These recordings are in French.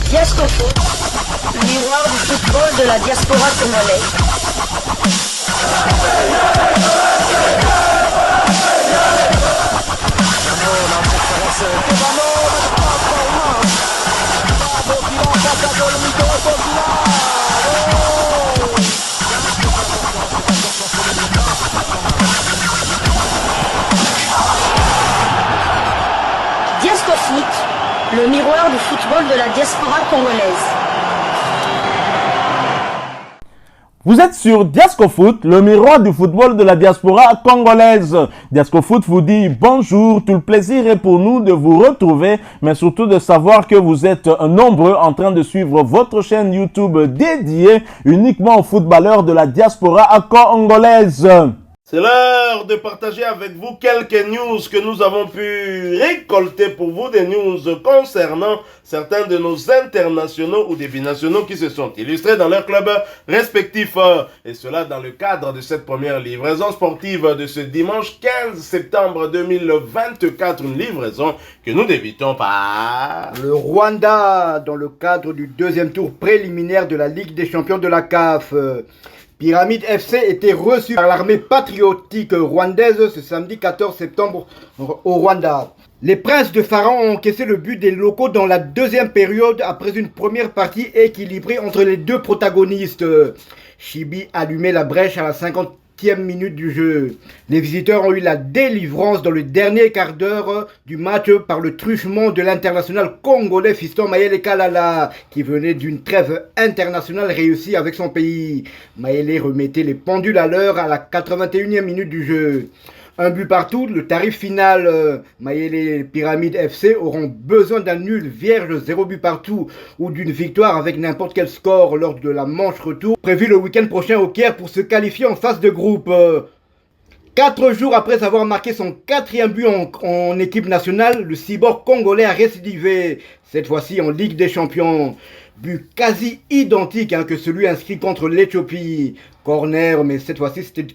Diasco Foot, le miroir du football de la diaspora congolaise. Diasco Foot, le miroir du football de la diaspora congolaise. Vous êtes sur Diasco Foot, le miroir du football de la diaspora congolaise. Diasco Foot vous dit bonjour, tout le plaisir est pour nous de vous retrouver, mais surtout de savoir que vous êtes nombreux en train de suivre votre chaîne YouTube dédiée uniquement aux footballeurs de la diaspora congolaise. C'est l'heure de partager avec vous quelques news que nous avons pu récolter pour vous, des news concernant certains de nos internationaux ou des binationaux qui se sont illustrés dans leurs clubs respectifs. Et cela dans le cadre de cette première livraison sportive de ce dimanche 15 septembre 2024. Une livraison que nous débutons par le Rwanda dans le cadre du deuxième tour préliminaire de la Ligue des champions de la CAF. Pyramide FC était reçu par l'armée patriotique rwandaise ce samedi 14 septembre au Rwanda. Les princes de Pharaon ont encaissé le but des locaux dans la deuxième période après une première partie équilibrée entre les deux protagonistes. Chibi allumait la brèche à la 50e minute du jeu. Les visiteurs ont eu la délivrance dans le dernier quart d'heure du match par le truchement de l'international congolais Fiston Mayele Kalala, qui venait d'une trêve internationale réussie avec son pays. Mayele remettait les pendules à l'heure à la 81e minute du jeu. Un but partout, le tarif final. Mayele et Pyramide FC auront besoin d'un nul vierge 0 but partout ou d'une victoire avec n'importe quel score lors de la manche retour prévue le week-end prochain au Caire pour se qualifier en phase de groupe. 4 jours après avoir marqué son 4e but en équipe nationale, le cyborg congolais a récidivé, cette fois-ci en Ligue des champions. But quasi identique que celui inscrit contre l'Éthiopie. Corner, mais cette fois-ci c'était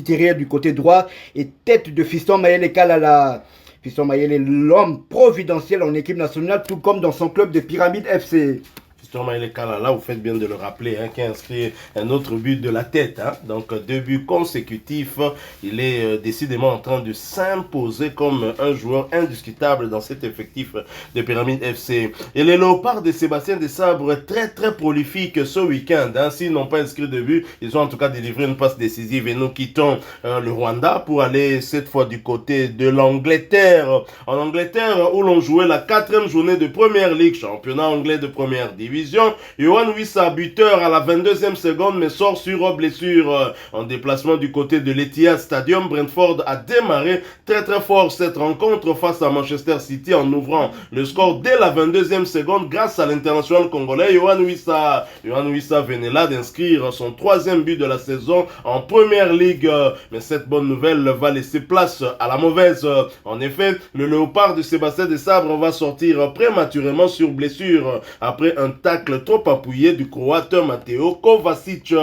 tiré du côté droit et tête de Fiston Mayele Kalala. Fiston Mayele est l'homme providentiel en équipe nationale, tout comme dans son club de Pyramide FC. Fiston Mayele Kalala, vous faites bien de le rappeler, qui a inscrit un autre but de la tête. Donc 2 buts consécutifs. Il est décidément en train de s'imposer comme un joueur indiscutable dans cet effectif de Pyramide FC. Et les Léopards de Sébastien Desabre, très prolifiques ce week-end. S'ils n'ont pas inscrit de but, ils ont en tout cas délivré une passe décisive. Et nous quittons le Rwanda pour aller cette fois du côté de l'Angleterre. En Angleterre, où l'on jouait la 4e journée de Première Ligue, championnat anglais de première division. Yohan Wissa, buteur à la 22e seconde, mais sort sur blessure. En déplacement du côté de l'Etihad Stadium, Brentford a démarré très fort cette rencontre face à Manchester City en ouvrant le score dès la 22e seconde grâce à l'international congolais Yohan Wissa. Yohan Wissa venait là d'inscrire son 3e but de la saison en Première Ligue. Mais cette bonne nouvelle va laisser place à la mauvaise. En effet, le Léopard de Sébastien Desabre va sortir prématurément sur blessure après un tacle trop appuyé du Croate Mateo Kovacic.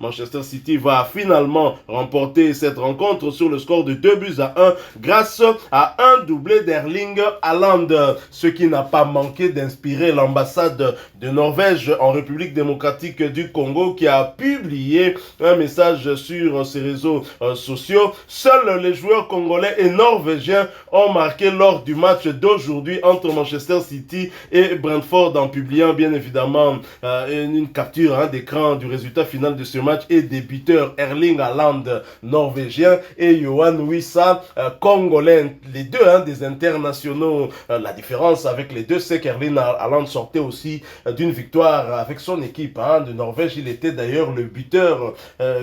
Manchester City va finalement remporter cette rencontre sur le score de 2-1 grâce à un doublé d'Erling Haaland, ce qui n'a pas manqué d'inspirer l'ambassade de Norvège en République démocratique du Congo, qui a publié un message sur ses réseaux sociaux. Seuls les joueurs congolais et norvégiens ont marqué lors du match d'aujourd'hui entre Manchester City et Brentford, en publiant bien évidemment une capture d'écran du résultat final de ce match et des buteurs Erling Haaland norvégien et Yohan Wissa congolais, les deux des internationaux. La différence avec les deux, c'est qu'Erling Haaland sortait aussi d'une victoire avec son équipe de Norvège. Il était d'ailleurs le buteur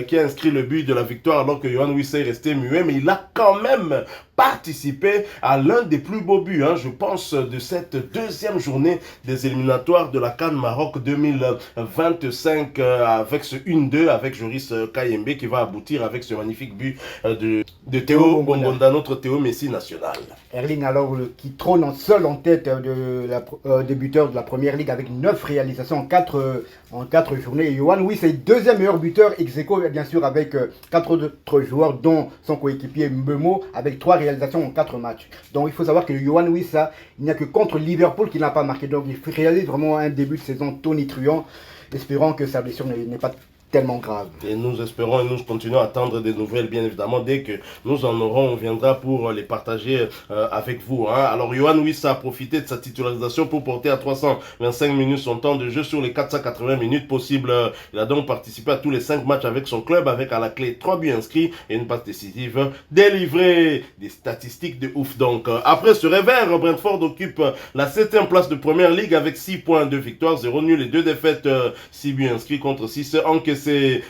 qui a inscrit le but de la victoire, alors que Yohan Wissa est resté muet, mais il a quand même participé à l'un des plus beaux buts, je pense, de cette deuxième journée des éliminatoires de la CAN Maroc 2025 avec ce 1-2 avec Joris Kayembe qui va aboutir avec ce magnifique but de Théo Bongonda, notre Théo Messi national. Erling alors qui trône seul en tête des buteurs de la première ligue avec 9 réalisations en 4 journées. Et Yohan Wissa est deuxième meilleur buteur ex aequo bien sûr avec 4 autres joueurs dont son coéquipier Mbemo avec 3 réalisations en 4 matchs. Donc il faut savoir que Yohan Wissa, il n'y a que contre Liverpool qu'il n'a pas marqué. Donc il réalise vraiment un début de saison tonitruant, espérant que sa blessure n'est pas tellement grave. Et nous espérons et nous continuons à attendre des nouvelles, bien évidemment. Dès que nous en aurons, on viendra pour les partager avec vous. Hein. Alors, Yohan Wissa a profité de sa titularisation pour porter à 325 minutes son temps de jeu sur les 480 minutes possibles. Il a donc participé à tous les 5 matchs avec son club, avec à la clé 3 buts inscrits et une passe décisive délivrée. Des statistiques de ouf. Donc, après ce revers, Brentford occupe la 7e place de Première Ligue avec 6 points, 2 victoires, 0 nul et 2 défaites, 6 buts inscrits contre 6 encaissés.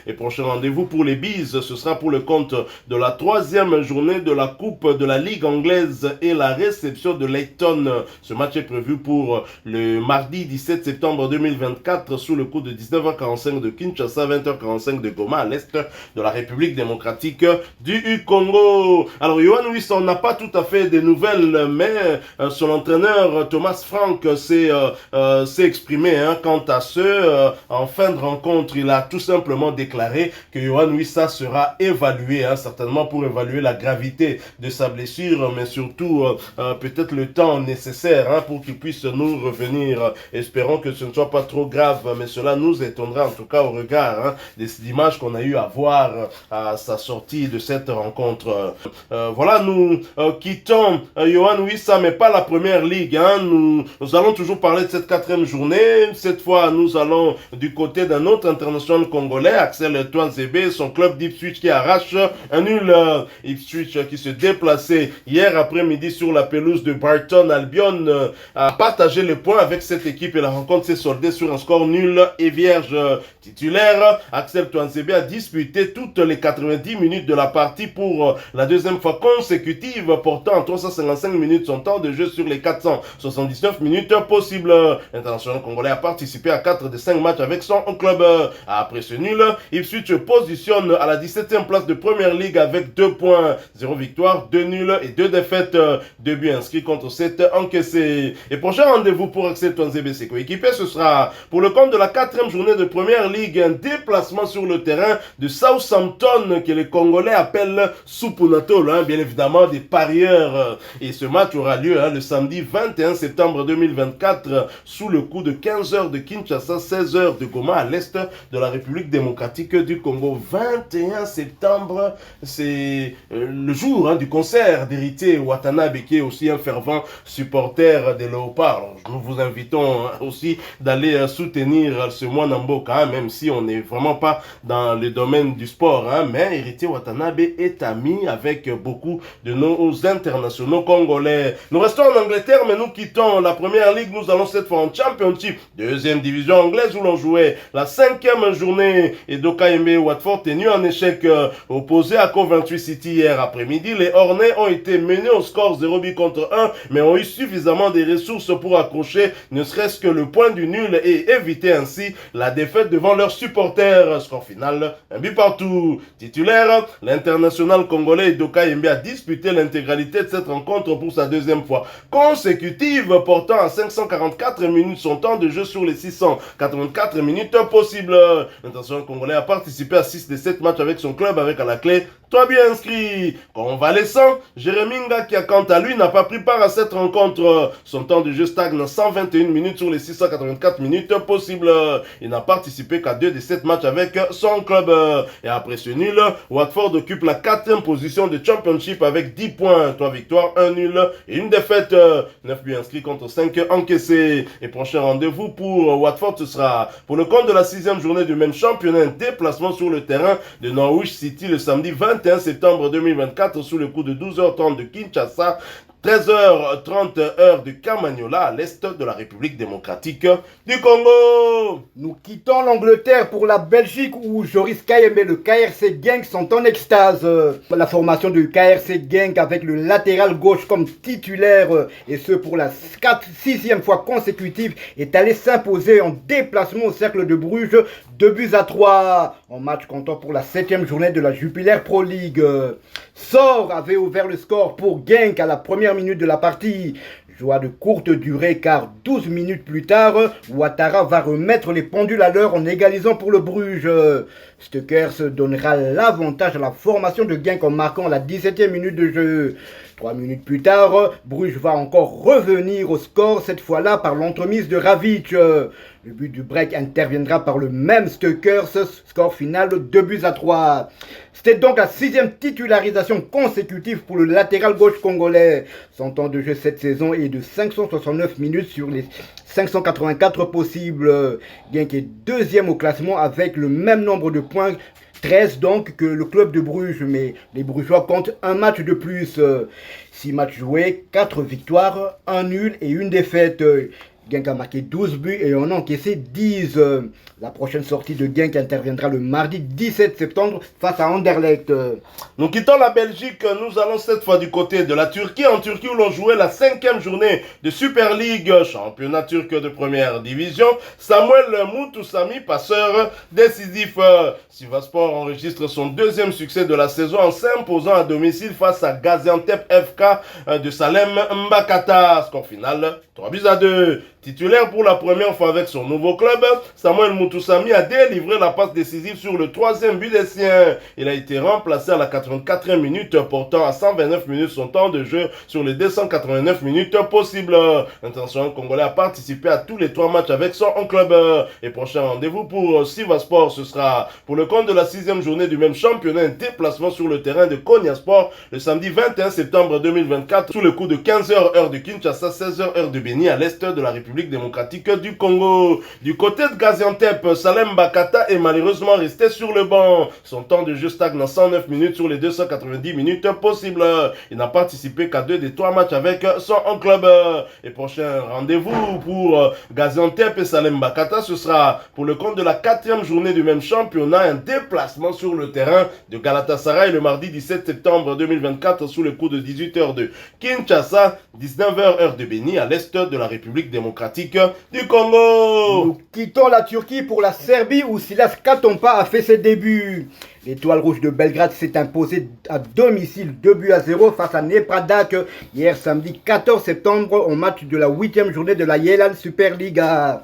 Et prochain rendez-vous pour les Bees, ce sera pour le compte de la 3e journée de la Coupe de la Ligue anglaise et la réception de Leyton. Ce match est prévu pour le mardi 17 septembre 2024 sous le coup de 19h45 de Kinshasa, 20h45 de Goma à l'est de la République démocratique du Congo. Alors Yohan Wissa, on n'a pas tout à fait des nouvelles, mais son entraîneur Thomas Frank s'est exprimé quant à ce. En fin de rencontre, il a tout simplement déclaré que Yohan Wissa sera évalué, certainement pour évaluer la gravité de sa blessure, mais surtout peut-être le temps nécessaire pour qu'il puisse nous revenir. Espérons que ce ne soit pas trop grave, mais cela nous étonnera en tout cas au regard des images qu'on a eu à voir à sa sortie de cette rencontre. Voilà, nous quittons Yohan Wissa, mais pas la première ligue. Nous allons toujours parler de cette 4e journée. Cette fois, nous allons du côté d'un autre international congolais, Axel Tuanzebe, son club d'Ipswich qui arrache un nul. Ipswich qui se déplaçait hier après-midi sur la pelouse de Brighton Albion a partagé les points avec cette équipe et la rencontre s'est soldée sur un score nul et vierge. Titulaire, Axel Tuanzebe a disputé toutes les 90 minutes de la partie pour la 2e fois consécutive, portant en 355 minutes son temps de jeu sur les 479 minutes possibles. L'international congolais a participé à 4 des 5 matchs avec son club. Après ce nul, Ipswich se positionne à la 17e place de Première Ligue avec 2 points, 0 victoire, 2 nuls et 2 défaites, 2 buts inscrits contre 7 encaissés. Et prochain rendez-vous pour Axel Tuanzebe, ses coéquipiers, ce sera pour le compte de la 4e journée de Première Ligue, un déplacement sur le terrain de Southampton que les Congolais appellent Soupunatol, bien évidemment des parieurs. Et ce match aura lieu le samedi 21 septembre 2024 sous le coup de 15h de Kinshasa, 16h de Goma à l'est de la République démocratique du Congo. 21 septembre, c'est le jour du concert d'Héritier Watanabe qui est aussi un fervent supporter des Léopards. Alors, nous vous invitons aussi d'aller soutenir ce mois Namboka, même si on n'est vraiment pas dans le domaine du sport, mais Héritier Watanabe est ami avec beaucoup de nos internationaux congolais. Nous restons en Angleterre, mais nous quittons la Première Ligue. Nous allons cette fois en Championship, 2e division anglaise où l'on jouait la 5e journée et Dokayembe Watford tenu en échec opposé à Coventry City hier après-midi. Les Hornets ont été menés au score 0 but contre 1, mais ont eu suffisamment de ressources pour accrocher ne serait-ce que le point du nul et éviter ainsi la défaite devant leurs supporters. Score final, un but partout. Titulaire, l'international congolais Dokayembe a disputé l'intégralité de cette rencontre pour sa 2e fois consécutive, portant à 544 minutes son temps de jeu sur les 684 minutes possibles. L'international congolais a participé à 6 des 7 matchs avec son club avec à la clé 3 buts inscrits. Convalescent, Jérémy Ngakia quant à lui n'a pas pris part à cette rencontre. Son temps de jeu stagne 121 minutes sur les 684 minutes possibles. Il n'a participé qu'à 2 des 7 matchs avec son club. Et après ce nul, Watford occupe la 4e position de Championship avec 10 points, 3 victoires, 1 nul et 1 défaite. 9 buts inscrits contre 5 encaissés. Et prochain rendez-vous pour Watford, ce sera pour le compte de la 6e journée du même championnat, un déplacement sur le terrain de Norwich City le samedi 21 septembre 2024 sous le coup de 12h30 de Kinshasa. 13h30 heure de Kamanyola à l'est de la République démocratique du Congo. Nous quittons l'Angleterre pour la Belgique où Joris Kayembe et le KRC Genk sont en extase. La formation du KRC Genk avec le latéral gauche comme titulaire et ce pour la 6e fois consécutive est allé s'imposer en déplacement au Cercle de Bruges 2-3 en match comptant pour la 7e journée de la Jupiler Pro League. Sor avait ouvert le score pour Genk à la première minute de la partie. Joie de courte durée car 12 minutes plus tard, Ouattara va remettre les pendules à l'heure en égalisant pour le Bruges. Stukers donnera l'avantage à la formation de Genk en marquant la 17e minute de jeu. 3 minutes plus tard, Bruges va encore revenir au score, cette fois-là par l'entremise de Ravic. Le but du break interviendra par le même Stukers, score final 2-3. C'était donc la 6e titularisation consécutive pour le latéral gauche congolais. Son temps de jeu cette saison est de 569 minutes sur les 584 possibles. Genk est 2e au classement avec le même nombre de points. 13 donc que le club de Bruges, mais les Brugeois comptent un match de plus. 6 matchs joués, 4 victoires, 1 nul et 1 défaite. Genk a marqué 12 buts et en a encaissé 10. La prochaine sortie de Genk interviendra le mardi 17 septembre face à Anderlecht. Nous quittons la Belgique, nous allons cette fois du côté de la Turquie, en Turquie où l'on jouait la 5e journée de Super League, championnat turc de première division. Samuel Moutoussamy, passeur décisif. Sivasspor enregistre son 2e succès de la saison en s'imposant à domicile face à Gaziantep FK de Salem Mbakata. Score final 3-2. Titulaire pour la première fois avec son nouveau club, Samuel Moutoussamy a délivré la passe décisive sur le 3e but des siens. Il a été remplacé à la 84e minute, portant à 129 minutes son temps de jeu sur les 289 minutes possibles. L'international congolais a participé à tous les 3 matchs avec son club. Et prochain rendez-vous pour Sivasspor, ce sera pour le compte de la 6e journée du même championnat, un déplacement sur le terrain de Konyaspor le samedi 21 septembre 2024 sous le coup de 15h heure de Kinshasa, 16h heure de Béni à l'est de la République démocratique du Congo. Du côté de Gaziantep, Salem Bakata est malheureusement resté sur le banc. Son temps de jeu stagne à 109 minutes sur les 290 minutes possibles. Il n'a participé qu'à 2 des 3 matchs avec son club. Et prochain rendez-vous pour Gaziantep et Salem Bakata, ce sera pour le compte de la 4e journée du même championnat, un déplacement sur le terrain de Galatasaray le mardi 17 septembre 2024 sous le coup de 18h de Kinshasa, 19h heure de Béni à l'est de la République démocratique du Congo. Nous quittons la Turquie pour la Serbie où Silas Katompa a fait ses débuts. L'Étoile Rouge de Belgrade s'est imposée à domicile 2-0 face à Nepradak hier samedi 14 septembre au match de la 8e journée de la Yelan Superliga.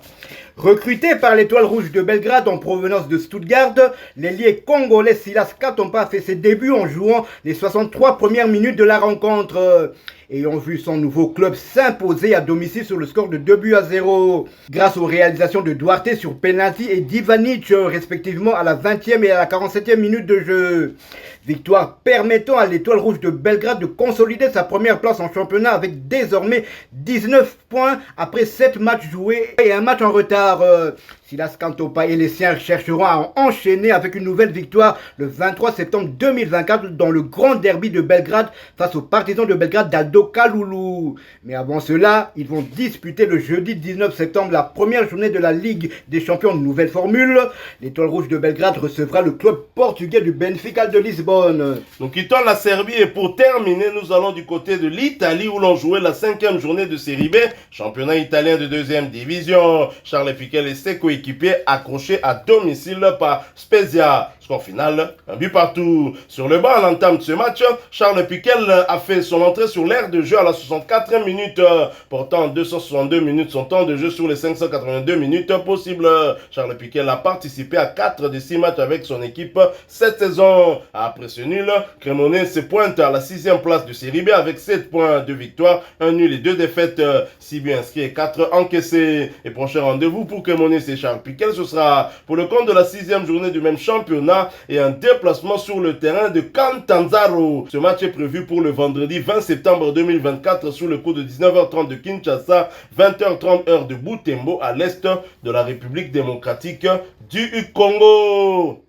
Recruté par l'Étoile Rouge de Belgrade en provenance de Stuttgart, l'ailier congolais Silas Katompa a fait ses débuts en jouant les 63 premières minutes de la rencontre. Ayant vu son nouveau club s'imposer à domicile sur le score de 2-0 grâce aux réalisations de Duarte sur penalty et d'Ivanic respectivement à la 20e et à la 47e minute de jeu. Victoire permettant à l'Étoile Rouge de Belgrade de consolider sa première place en championnat avec désormais 19 points après 7 matchs joués et un match en retard. Silas Katompa et les siens chercheront à enchaîner avec une nouvelle victoire le 23 septembre 2024 dans le grand derby de Belgrade face aux partisans de Belgrade d'Aldo Kalulu. Mais avant cela, ils vont disputer le jeudi 19 septembre la première journée de la Ligue des champions de nouvelle formule. L'Étoile Rouge de Belgrade recevra le club portugais du Benfica de Lisbonne. Nous quittons la Serbie et pour terminer, nous allons du côté de l'Italie où l'on jouait la 5e journée de Série B, championnat italien de 2e division. Charles Piquel et ses coéquipiers accrochés à domicile par Spezia. Score final, un but partout. Sur le banc à l'entame de ce match, Charles Piquel a fait son entrée sur l'aire de jeu à la 64e minute, portant 262 minutes son temps de jeu sur les 582 minutes possibles. Charles Piquel a participé à 4 des 6 matchs avec son équipe cette saison. Après ce nul, Cremonese se pointe à la 6e place de Série B avec 7 points, 2 victoires, 1 nul et 2 défaites, 6 buts inscrits et 4 encaissés. Et prochain rendez-vous pour Cremonese et Charles Piquel, ce sera pour le compte de la 6e journée du même championnat et un déplacement sur le terrain de Catanzaro. Ce match est prévu pour le vendredi 20 septembre 2024 sous le coup de 19h30 de Kinshasa, 20h30 heure de Butembo à l'est de la République démocratique du Congo.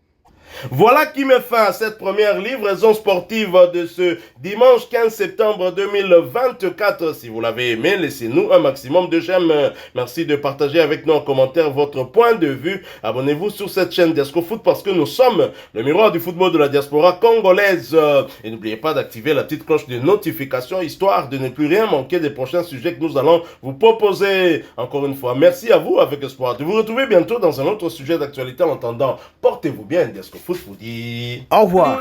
Voilà qui met fin à cette première livraison sportive de ce dimanche 15 septembre 2024. Si vous l'avez aimé, laissez-nous un maximum de j'aime. Merci de partager avec nous en commentaire votre point de vue. Abonnez-vous sur cette chaîne Desco Foot parce que nous sommes le miroir du football de la diaspora congolaise. Et n'oubliez pas d'activer la petite cloche de notification histoire de ne plus rien manquer des prochains sujets que nous allons vous proposer. Encore une fois, merci à vous avec espoir de vous retrouver bientôt dans un autre sujet d'actualité. En attendant, portez-vous bien. Desco Foot vous dit au revoir.